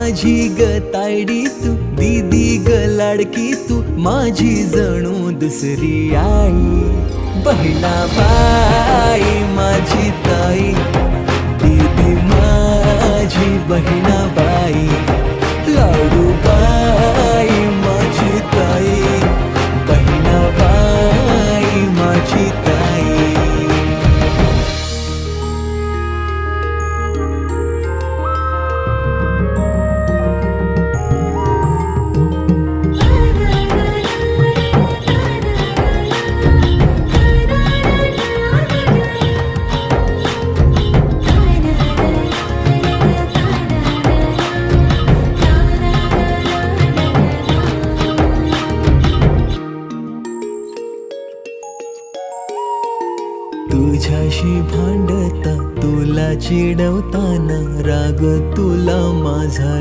माझी ग तायडी तू, दीदी ग लाडकी तू, माझी जणू दुसरी आई. बहिणाबाई माझी ताई, दीदी माझी बहिणाबाई. लाडूबाई माझी ताई, बहिणाबाई माझी ताई. तुझ्याशी भांडता, तुला चिडवताना राग तुला माझा